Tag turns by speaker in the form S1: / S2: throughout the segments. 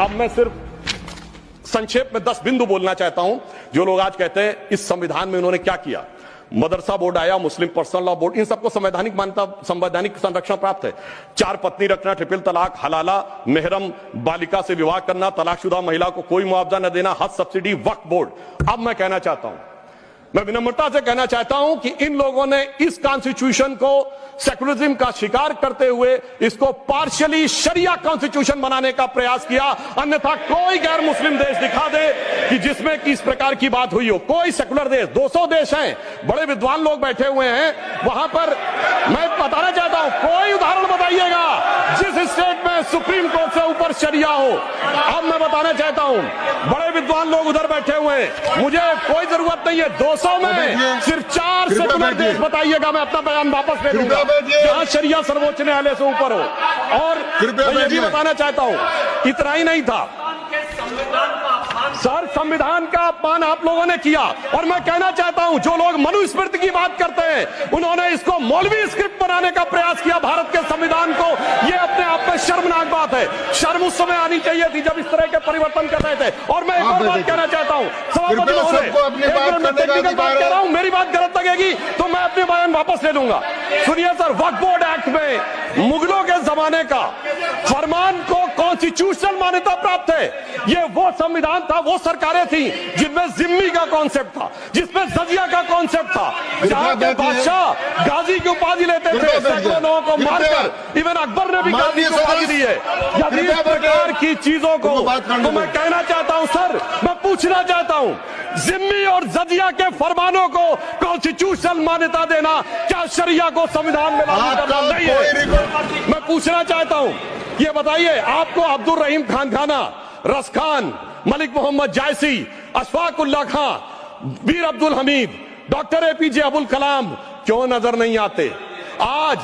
S1: अब मैं सिर्फ संक्षेप में 10 बिंदु बोलना चाहता हूं। जो लोग आज कहते हैं इस संविधान में उन्होंने क्या किया, मदरसा बोर्ड आया, मुस्लिम पर्सनल लॉ बोर्ड, इन सबको संवैधानिक मान्यता, संवैधानिक संरक्षण प्राप्त है। 4 पत्नी रखना, ट्रिपल तलाक, हलाला, मेहरम बालिका से विवाह करना, तलाकशुदा महिला को कोई मुआवजा न देना, हज सब्सिडी, वक्फ बोर्ड। अब मैं कहना चाहता हूं, मैं विनम्रता से कहना चाहता हूं कि इन लोगों ने इस कॉन्स्टिट्यूशन को सेकुलरिज्म का शिकार करते हुए इसको पार्शियली शरिया कॉन्स्टिट्यूशन बनाने का प्रयास किया। अन्यथा कोई गैर मुस्लिम देश दिखा दे कि जिसमें कि इस प्रकार की बात हुई हो, कोई सेकुलर देश, 200 देश हैं, बड़े विद्वान लोग बैठे हुए हैं वहां पर। मैं बताना चाहता हूं, कोई उदाहरण बताइएगा जिस स्टेट में सुप्रीम कोर्ट से ऊपर शरिया हो। अब मैं बताना चाहता हूं, बड़े विद्वान लोग उधर बैठे हुए हैं, मुझे कोई जरूरत नहीं है 200 में सिर्फ 4 सेकुलर देश बताइएगा, मैं अपना बयान वापस ले लूंगा जहां शरिया सर्वोच्च न्यायालय से ऊपर हो। और मैं ये भी बताना चाहता हूं, इतना ही नहीं था सर, संविधान का अपमान आप लोगों ने किया। और मैं कहना चाहता हूं, जो लोग मनुस्मृति की बात करते हैं उन्होंने इसको मौलवी स्क्रिप्ट बनाने का प्रयास किया भारत के संविधान को। यह अपने आप में शर्मनाक बात है। शर्म उस समय आनी चाहिए थी जब इस तरह के परिवर्तन कर रहे थे। और मैं एक और बात कहना चाहता हूं, सभापति महोदय, टेक्निकल बात कह रहा हूं, मेरी बात गलत लगेगी तो मैं अपने बयान वापस ले लूंगा। सुनिए सर, वक्फ बोर्ड एक्ट में मुगलों के जमाने का फरमान को कॉन्स्टिट्यूशनल मान्यता प्राप्त है। यह वो संविधान था, वो सरकारें थी जिनमें जिम्मी का कॉन्सेप्ट था, जिसमें जजिया का कॉन्सेप्ट था, जहां के बादशाह गाजी की उपाधि लेते थे, सैकड़ों लोगों को मारकर। इवन अकबर ने भी गाजी की उपाधि दी है। यदि इस प्रकार की चीजों को, तो मैं कहना चाहता हूं सर, मैं पूछना चाहता हूं, जिम्मी और जजिया के फरमानों को कॉन्स्टिट्यूशनल मान्यता देना क्या शरिया को संविधान में लागू करना नहीं है? मैं पूछना चाहता हूं, ये बताइए, आपको अब्दुल रहीम खान खाना, रस खान, मलिक मोहम्मद जायसी, अशफाक उल्लाह खां, वीर अब्दुल हमीद, डॉक्टर एपीजे अब्दुल कलाम क्यों नजर नहीं आते? आज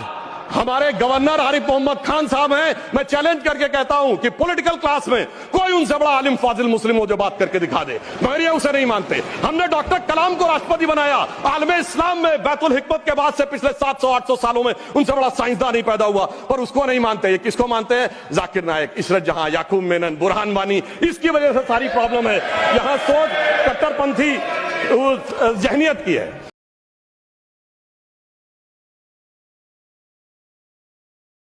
S1: हमारे गवर्नर आरिफ मोहम्मद खान साहब हैं। मैं चैलेंज करके कहता हूं कि पॉलिटिकल क्लास में कोई उनसे बड़ा आलिम फाजिल मुस्लिम हो जो बात करके दिखा दे, मगर ये उसे नहीं मानते। हमने डॉक्टर कलाम को राष्ट्रपति बनाया, आलमे इस्लाम में बैतुल हिकमत के बाद से पिछले 700-800 सालों में उनसे बड़ा साइंसदान नहीं पैदा हुआ, पर उसको नहीं मानते। ये किसको मानते हैं? जाकिर नायक, इशरत जहां, याकूब मेनन, बुरहान वानी। इसकी वजह से सारी प्रॉब्लम है। यहां सोच कट्टरपंथी जहनियत की है।